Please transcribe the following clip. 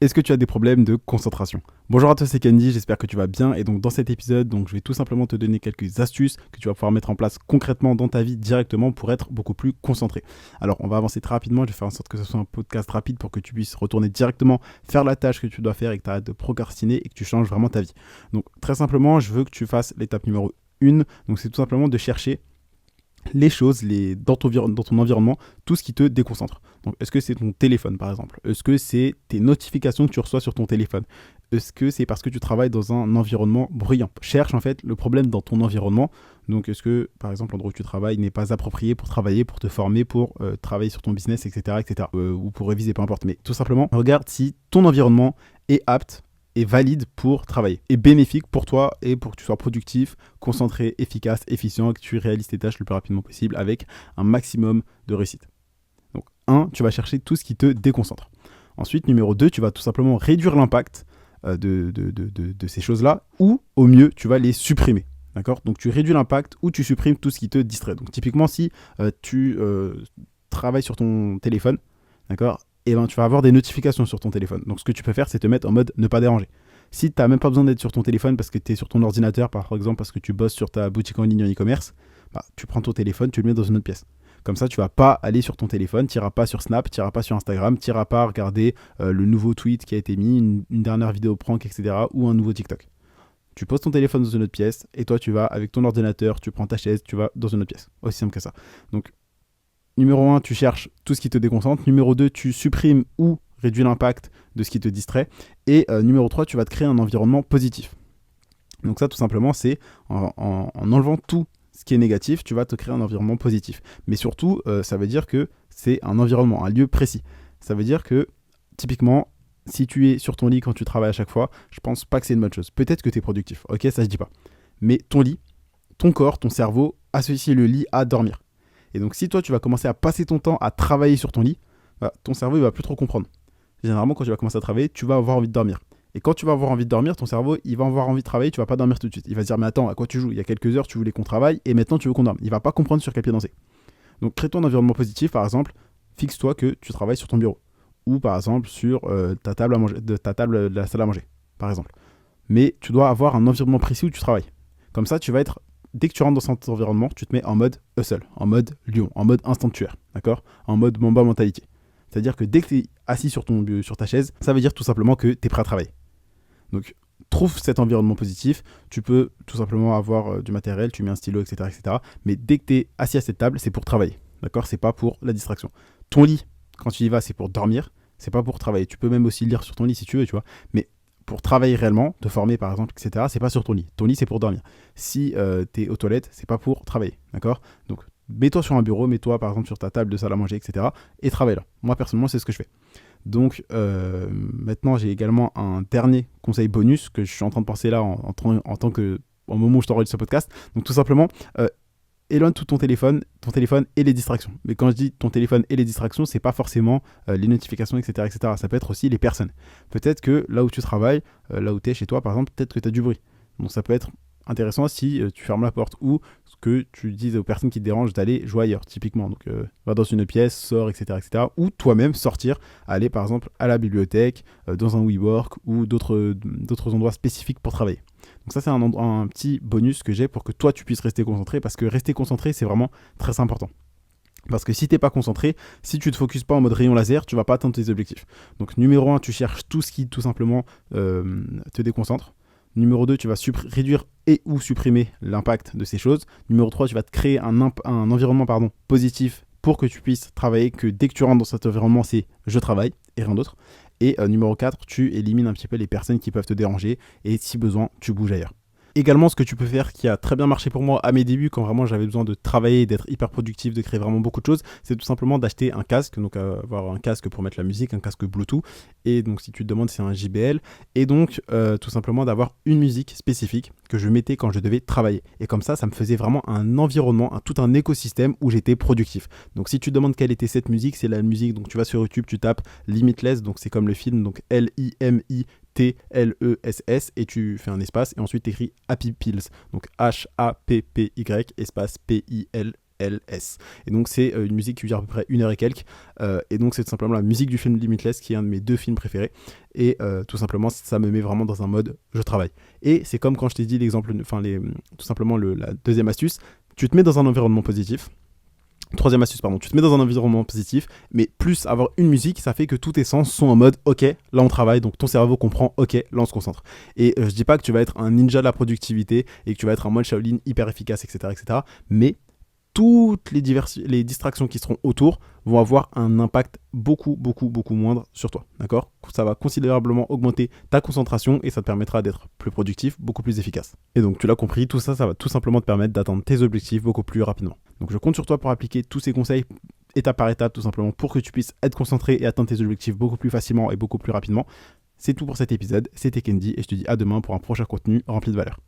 Est-ce que tu as des problèmes de concentration? Bonjour à toi, c'est Candy, j'espère que tu vas bien. Et donc dans cet épisode, je vais tout simplement te donner quelques astuces que tu vas pouvoir mettre en place concrètement dans ta vie directement pour être beaucoup plus concentré. Alors on va avancer très rapidement, je vais faire en sorte que ce soit un podcast rapide pour que tu puisses retourner directement faire la tâche que tu dois faire et que tu arrêtes de procrastiner et que tu changes vraiment ta vie. Donc très simplement, je veux que tu fasses l'étape numéro 1, donc c'est tout simplement de chercher les choses dans ton environnement, tout ce qui te déconcentre. Donc, est-ce que c'est ton téléphone, par exemple? Est-ce que c'est tes notifications que tu reçois sur ton téléphone? Est-ce que c'est parce que tu travailles dans un environnement bruyant? Cherche en fait le problème dans ton environnement. Donc, est-ce que, par exemple, l'endroit où tu travailles n'est pas approprié pour travailler, pour te former, pour travailler sur ton business, etc., etc. Ou pour réviser, peu importe. Mais tout simplement, regarde si ton environnement est apte et valide pour travailler et bénéfique pour toi et pour que tu sois productif, concentré, efficace, efficient et que tu réalises tes tâches le plus rapidement possible avec un maximum de réussite. Donc 1, tu vas chercher tout ce qui te déconcentre. Ensuite, numéro 2, tu vas tout simplement réduire l'impact de ces choses-là ou au mieux, tu vas les supprimer. D'accord? Donc tu réduis l'impact ou tu supprimes tout ce qui te distrait. Donc typiquement, si tu travailles sur ton téléphone, d'accord, et ben, tu vas avoir des notifications sur ton téléphone. Donc ce que tu peux faire, c'est te mettre en mode ne pas déranger. Si tu n'as même pas besoin d'être sur ton téléphone parce que tu es sur ton ordinateur, par exemple parce que tu bosses sur ta boutique en ligne en e-commerce, tu prends ton téléphone, tu le mets dans une autre pièce. Comme ça, tu vas pas aller sur ton téléphone, tu n'iras pas sur Snap, tu n'iras pas sur Instagram, tu n'iras pas regarder le nouveau tweet qui a été mis, une dernière vidéo prank, etc. ou un nouveau TikTok. Tu poses ton téléphone dans une autre pièce et toi, tu vas avec ton ordinateur, tu prends ta chaise, tu vas dans une autre pièce. Aussi simple que ça. Donc, numéro 1, tu cherches tout ce qui te déconcentre. Numéro 2, tu supprimes ou réduis l'impact de ce qui te distrait. Et numéro 3, tu vas te créer un environnement positif. Donc ça, tout simplement, c'est en enlevant tout ce qui est négatif, tu vas te créer un environnement positif. Mais surtout, ça veut dire que c'est un environnement, un lieu précis. Ça veut dire que, typiquement, si tu es sur ton lit quand tu travailles à chaque fois, je pense pas que c'est une bonne chose. Peut-être que tu es productif, ok, ça je dis pas. Mais ton lit, ton corps, ton cerveau associe le lit à dormir. Et donc si toi tu vas commencer à passer ton temps à travailler sur ton lit, ton cerveau il va plus trop comprendre. Généralement quand tu vas commencer à travailler, tu vas avoir envie de dormir. Et quand tu vas avoir envie de dormir, ton cerveau il va avoir envie de travailler, tu vas pas dormir tout de suite. Il va se dire mais attends, à quoi tu joues? Il y a quelques heures tu voulais qu'on travaille et maintenant tu veux qu'on dorme. Il va pas comprendre sur quel pied danser. Donc crée-toi un environnement positif, par exemple, fixe-toi que tu travailles sur ton bureau. Ou par exemple sur ta table de la salle à manger, par exemple. Mais tu dois avoir un environnement précis où tu travailles. Comme ça, tu vas être dès que tu rentres dans cet environnement, tu te mets en mode hustle, en mode lion, en mode instant tueur, d'accord? En mode Mamba mentalité. C'est-à-dire que dès que tu es assis sur ta chaise, ça veut dire tout simplement que tu es prêt à travailler. Donc, trouve cet environnement positif. Tu peux tout simplement avoir du matériel, tu mets un stylo, etc., etc. Mais dès que tu es assis à cette table, c'est pour travailler, d'accord? C'est pas pour la distraction. Ton lit, quand tu y vas, c'est pour dormir, c'est pas pour travailler. Tu peux même aussi lire sur ton lit si tu veux, tu vois. Mais pour travailler réellement, te former par exemple, etc., c'est pas sur ton lit. Ton lit, c'est pour dormir. Si tu es aux toilettes, c'est pas pour travailler, d'accord? Donc, mets-toi sur un bureau, mets-toi par exemple sur ta table de salle à manger, etc., et travaille là. Moi, personnellement, c'est ce que je fais. Donc, maintenant, j'ai également un dernier conseil bonus que je suis en train de penser là en tant que, au moment où je t'enregistre ce podcast. Donc, tout simplement, éloigne tout ton téléphone et les distractions. Mais quand je dis ton téléphone et les distractions, c'est pas forcément les notifications, etc., etc. Ça peut être aussi les personnes. Peut-être que là où tu travailles, là où tu es chez toi, par exemple, peut-être que tu as du bruit. Donc ça peut être intéressant si tu fermes la porte ou que tu dises aux personnes qui te dérangent d'aller jouer ailleurs, typiquement. Donc va dans une pièce, sors, etc., etc. Ou toi-même sortir, aller par exemple à la bibliothèque, dans un WeWork ou d'autres endroits spécifiques pour travailler. Donc ça, c'est un petit bonus que j'ai pour que toi, tu puisses rester concentré, parce que rester concentré, c'est vraiment très important. Parce que si t'es pas concentré, si tu te focuses pas en mode rayon laser, tu vas pas atteindre tes objectifs. Donc numéro 1, tu cherches tout ce qui tout simplement te déconcentre. Numéro 2, tu vas réduire et ou supprimer l'impact de ces choses. Numéro 3, tu vas te créer un environnement positif pour que tu puisses travailler, que dès que tu rentres dans cet environnement, c'est je travaille et rien d'autre. Et numéro 4, tu élimines un petit peu les personnes qui peuvent te déranger et si besoin, tu bouges ailleurs. Également, ce que tu peux faire qui a très bien marché pour moi à mes débuts, quand vraiment j'avais besoin de travailler, d'être hyper productif, de créer vraiment beaucoup de choses, c'est tout simplement d'acheter un casque, donc avoir un casque pour mettre la musique, un casque Bluetooth, et donc si tu te demandes c'est un JBL, et donc tout simplement d'avoir une musique spécifique que je mettais quand je devais travailler. Et comme ça me faisait vraiment un environnement, tout un écosystème où j'étais productif. Donc si tu te demandes quelle était cette musique, c'est la musique, donc tu vas sur YouTube, tu tapes Limitless, donc c'est comme le film, donc Limi T-L-E-S-S et tu fais un espace et ensuite tu écris Happy Pills, donc H-A-P-P-Y espace P-I-L-S. Limitless. Et donc c'est une musique qui dure à peu près 1 heure et quelques. Et donc c'est tout simplement la musique du film Limitless qui est un de mes 2 films préférés. Et tout simplement ça me met vraiment dans un mode je travaille. Et c'est comme quand je t'ai dit l'exemple, tout simplement la deuxième astuce, tu te mets dans un environnement positif. Troisième astuce, pardon, tu te mets dans un environnement positif, mais plus avoir une musique, ça fait que tous tes sens sont en mode ok, là on travaille, donc ton cerveau comprend ok, là on se concentre. Et je dis pas que tu vas être un ninja de la productivité et que tu vas être un mode Shaolin hyper efficace, etc. Mais toutes les distractions qui seront autour vont avoir un impact beaucoup moindre sur toi, d'accord ? Ça va considérablement augmenter ta concentration et ça te permettra d'être plus productif, beaucoup plus efficace. Et donc tu l'as compris, tout ça, ça va tout simplement te permettre d'atteindre tes objectifs beaucoup plus rapidement. Donc je compte sur toi pour appliquer tous ces conseils étape par étape, tout simplement pour que tu puisses être concentré et atteindre tes objectifs beaucoup plus facilement et beaucoup plus rapidement. C'est tout pour cet épisode, c'était Kendy et je te dis à demain pour un prochain contenu rempli de valeur.